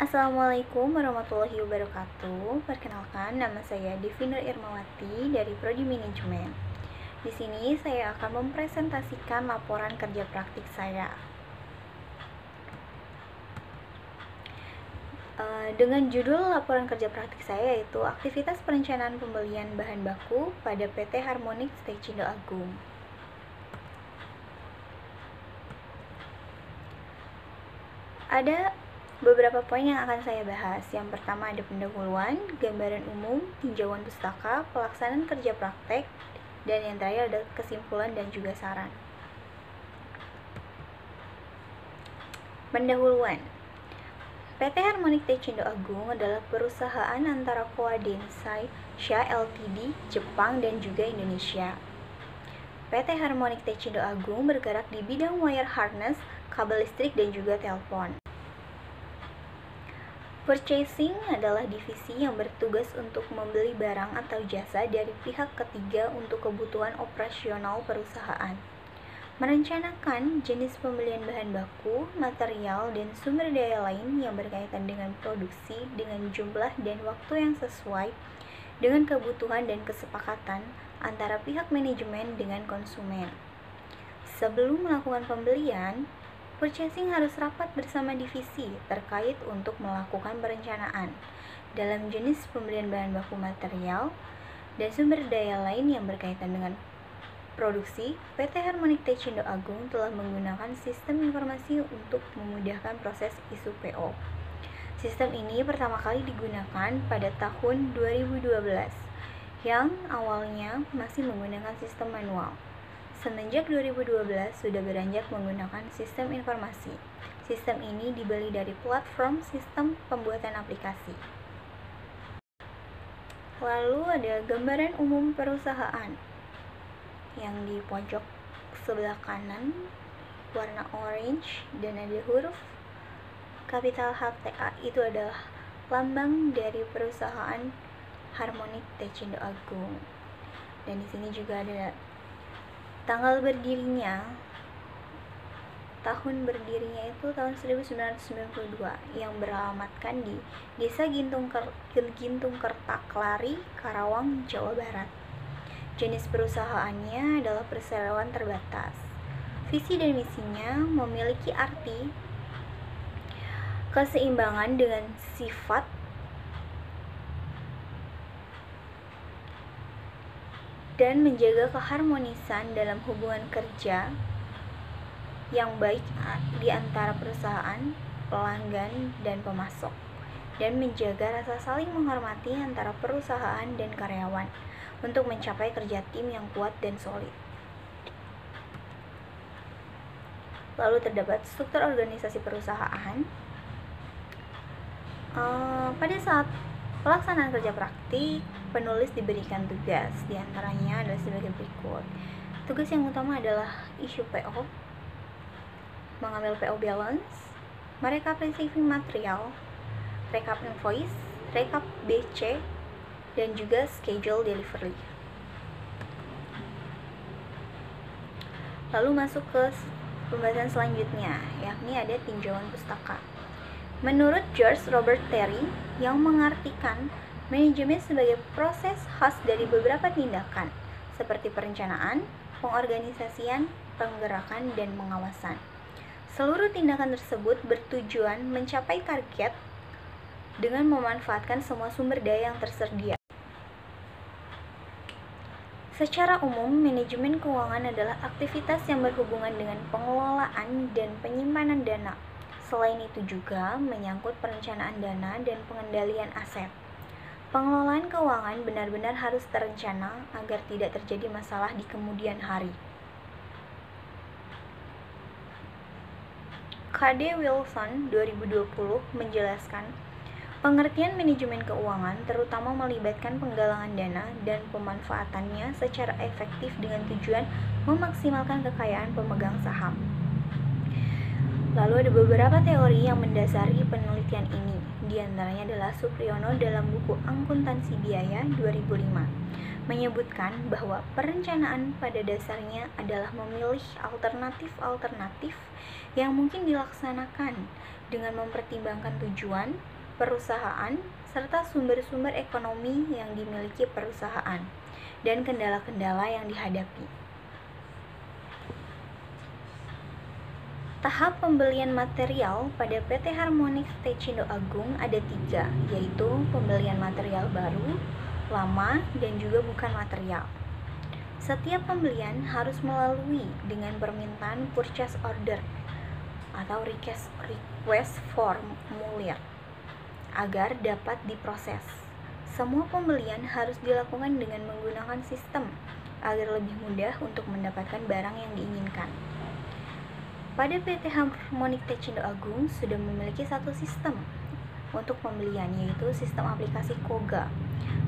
Assalamualaikum warahmatullahi wabarakatuh. Perkenalkan, nama saya Devi Nur Irmawati dari Prodi Manajemen. Di sini saya akan mempresentasikan laporan kerja praktik saya. Dengan judul laporan kerja praktik saya yaitu aktivitas perencanaan pembelian bahan baku pada PT Harmonic Tecindo Agung. Ada beberapa poin yang akan saya bahas. Yang pertama ada pendahuluan, gambaran umum, tinjauan pustaka, pelaksanaan kerja praktek, dan yang terakhir ada kesimpulan dan juga saran. Pendahuluan. PT Harmonic Tecindo Agung adalah perusahaan antara Kowa Densai Sha Ltd, Jepang dan juga Indonesia. PT Harmonic Tecindo Agung bergerak di bidang wire harness, kabel listrik dan juga telepon. Purchasing adalah divisi yang bertugas untuk membeli barang atau jasa dari pihak ketiga untuk kebutuhan operasional perusahaan. Merencanakan jenis pembelian bahan baku, material, dan sumber daya lain yang berkaitan dengan produksi dengan jumlah dan waktu yang sesuai dengan kebutuhan dan kesepakatan antara pihak manajemen dengan konsumen. Sebelum melakukan pembelian, purchasing harus rapat bersama divisi terkait untuk melakukan perencanaan dalam jenis pembelian bahan baku material dan sumber daya lain yang berkaitan dengan produksi. PT Harmonic Tecindo Agung telah menggunakan sistem informasi untuk memudahkan proses isu PO. Sistem ini pertama kali digunakan pada tahun 2012 yang awalnya masih menggunakan sistem manual. Semenjak 2012 sudah beranjak menggunakan sistem informasi. Sistem ini dibeli dari platform sistem pembuatan aplikasi. Lalu ada gambaran umum perusahaan yang di pojok sebelah kanan warna orange dan ada huruf kapital HTA. Itu adalah lambang dari perusahaan Harmonic Tecindo Agung. Dan di sini juga ada tanggal berdirinya. Tahun berdirinya itu tahun 1992 yang beralamatkan di Desa Gintung Kerta, Klari, Karawang, Jawa Barat. Jenis perusahaannya adalah perseroan terbatas. Visi dan misinya memiliki arti keseimbangan dengan sifat dan menjaga keharmonisan dalam hubungan kerja yang baik di antara perusahaan, pelanggan, dan pemasok, dan menjaga rasa saling menghormati antara perusahaan dan karyawan untuk mencapai kerja tim yang kuat dan solid. Lalu terdapat struktur organisasi perusahaan. Pada saat pelaksanaan kerja praktik, penulis diberikan tugas, diantaranya adalah sebagai berikut. Tugas yang utama adalah isu PO, mengambil PO balance, merekap receiving material, rekap invoice, rekap BC, dan juga schedule delivery. Lalu masuk ke pembahasan selanjutnya, yakni ada tinjauan pustaka. Menurut George Robert Terry yang mengartikan manajemen sebagai proses khas dari beberapa tindakan seperti perencanaan, pengorganisasian, penggerakan, dan pengawasan. Seluruh tindakan tersebut bertujuan mencapai target dengan memanfaatkan semua sumber daya yang tersedia. Secara umum, manajemen keuangan adalah aktivitas yang berhubungan dengan pengelolaan dan penyimpanan dana. Selain itu juga menyangkut perencanaan dana dan pengendalian aset. Pengelolaan keuangan benar-benar harus terencana agar tidak terjadi masalah di kemudian hari. KD Wilson 2020 menjelaskan, pengertian manajemen keuangan terutama melibatkan penggalangan dana dan pemanfaatannya secara efektif dengan tujuan memaksimalkan kekayaan pemegang saham. Lalu ada beberapa teori yang mendasari penelitian ini. Di antaranya adalah Supriyono dalam buku Akuntansi Biaya 2005 menyebutkan bahwa perencanaan pada dasarnya adalah memilih alternatif-alternatif yang mungkin dilaksanakan dengan mempertimbangkan tujuan perusahaan serta sumber-sumber ekonomi yang dimiliki perusahaan dan kendala-kendala yang dihadapi. Tahap pembelian material pada PT Harmonix Tecindo Agung ada 3, yaitu pembelian material baru, lama, dan juga bukan material. Setiap pembelian harus melalui dengan permintaan purchase order atau request formulir agar dapat diproses. Semua pembelian harus dilakukan dengan menggunakan sistem agar lebih mudah untuk mendapatkan barang yang diinginkan. Pada PT Harmonix Tecindo Agung sudah memiliki satu sistem untuk pembelian, yaitu sistem aplikasi KOGA.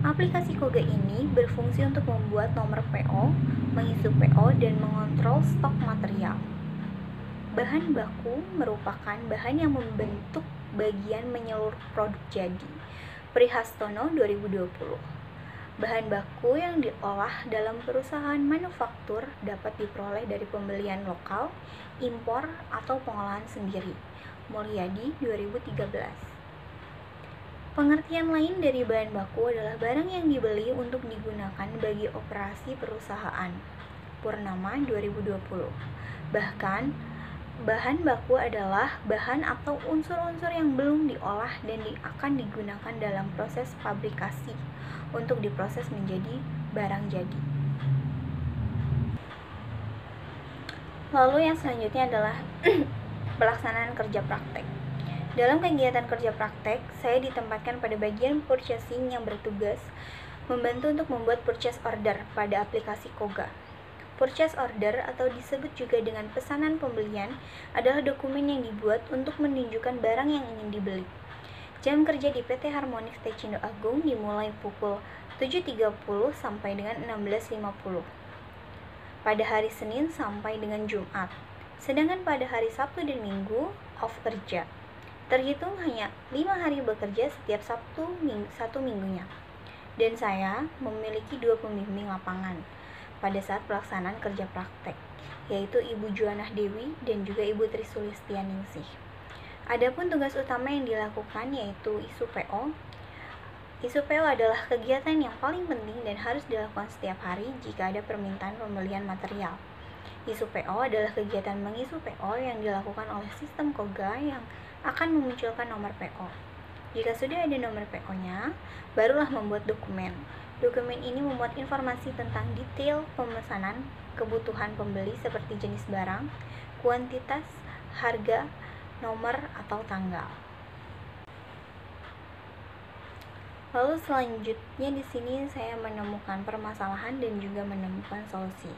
Aplikasi KOGA ini berfungsi untuk membuat nomor PO, mengisi PO, dan mengontrol stok material. Bahan baku merupakan bahan yang membentuk bagian menyeluruh produk jadi. Prihastono 2020. Bahan baku yang diolah dalam perusahaan manufaktur dapat diperoleh dari pembelian lokal, impor, atau pengolahan sendiri. Mulyadi 2013. Pengertian lain dari bahan baku adalah barang yang dibeli untuk digunakan bagi operasi perusahaan. Purnama 2020. Bahkan, bahan baku adalah bahan atau unsur-unsur yang belum diolah dan akan digunakan dalam proses fabrikasi untuk diproses menjadi barang jadi. Lalu yang selanjutnya adalah pelaksanaan kerja praktek. Dalam kegiatan kerja praktek, saya ditempatkan pada bagian purchasing yang bertugas membantu untuk membuat purchase order pada aplikasi KOGA. Purchase order atau disebut juga dengan pesanan pembelian adalah dokumen yang dibuat untuk menunjukkan barang yang ingin dibeli. Jam kerja di PT Harmonix Tecindo Agung dimulai pukul 7.30 sampai dengan 16.50 pada hari Senin sampai dengan Jumat. Sedangkan pada hari Sabtu dan Minggu off kerja. Terhitung hanya 5 hari bekerja setiap satu minggunya. Dan saya memiliki 2 pembimbing lapangan pada saat pelaksanaan kerja praktek, yaitu Ibu Juanah Dewi dan juga Ibu Tri Sulistianingsih. Adapun tugas utama yang dilakukan yaitu isu PO. Isu PO adalah kegiatan yang paling penting dan harus dilakukan setiap hari jika ada permintaan pembelian material. Isu PO adalah kegiatan mengisu PO yang dilakukan oleh sistem KOGA yang akan memunculkan nomor PO. Jika sudah ada nomor PO-nya, barulah membuat dokumen. Dokumen ini memuat informasi tentang detail pemesanan, kebutuhan pembeli seperti jenis barang, kuantitas, harga, nomor atau tanggal. Lalu selanjutnya di sini saya menemukan permasalahan dan juga menemukan solusi.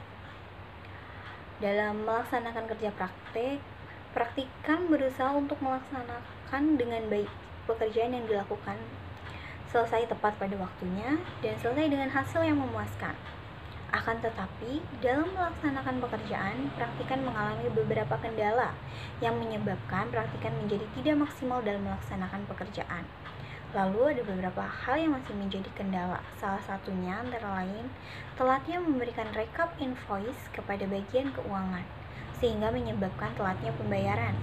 Dalam melaksanakan kerja praktek, praktikan berusaha untuk melaksanakan dengan baik pekerjaan yang dilakukan, selesai tepat pada waktunya, dan selesai dengan hasil yang memuaskan. Akan tetapi, dalam melaksanakan pekerjaan, praktikan mengalami beberapa kendala yang menyebabkan praktikan menjadi tidak maksimal dalam melaksanakan pekerjaan. Lalu ada beberapa hal yang masih menjadi kendala. Salah satunya antara lain telatnya memberikan rekap invoice kepada bagian keuangan, sehingga menyebabkan telatnya pembayaran.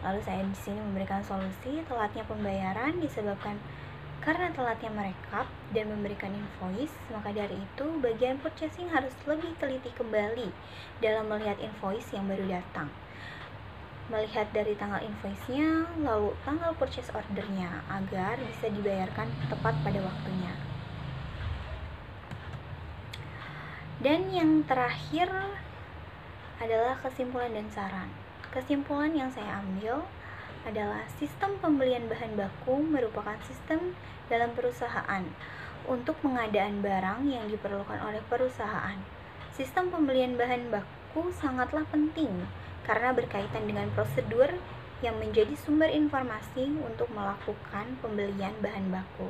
Lalu saya di sini memberikan solusi. Telatnya pembayaran disebabkan karena telatnya merekap dan memberikan invoice, maka dari itu bagian purchasing harus lebih teliti kembali dalam melihat invoice yang baru datang. Melihat dari tanggal invoice-nya, lalu tanggal purchase order-nya agar bisa dibayarkan tepat pada waktunya. Dan yang terakhir adalah kesimpulan dan saran. Kesimpulan yang saya ambil adalah sistem pembelian bahan baku merupakan sistem dalam perusahaan untuk pengadaan barang yang diperlukan oleh perusahaan. Sistem pembelian bahan baku sangatlah penting karena berkaitan dengan prosedur yang menjadi sumber informasi untuk melakukan pembelian bahan baku,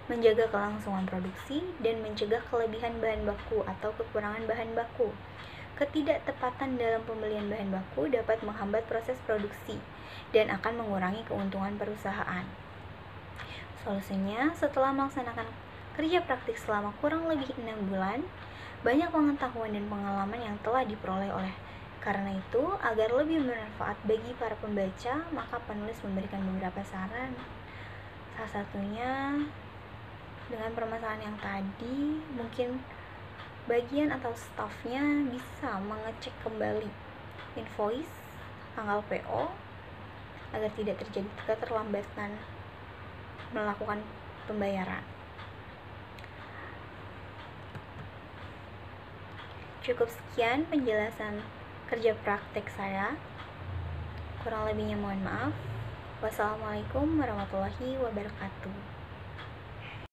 menjaga kelangsungan produksi, dan mencegah kelebihan bahan baku atau kekurangan bahan baku. Ketidaktepatan dalam pembelian bahan baku dapat menghambat proses produksi dan akan mengurangi keuntungan perusahaan. Solusinya, setelah melaksanakan kerja praktik selama kurang lebih 6 bulan, banyak pengetahuan dan pengalaman yang telah diperoleh oleh. Karena itu, agar lebih bermanfaat bagi para pembaca, maka penulis memberikan beberapa saran. Salah satunya, dengan permasalahan yang tadi, mungkin bagian atau stafnya bisa mengecek kembali invoice, tanggal PO, agar tidak terjadi keterlambatan melakukan pembayaran. Cukup sekian penjelasan kerja praktek saya. Kurang lebihnya mohon maaf. Wassalamualaikum warahmatullahi wabarakatuh.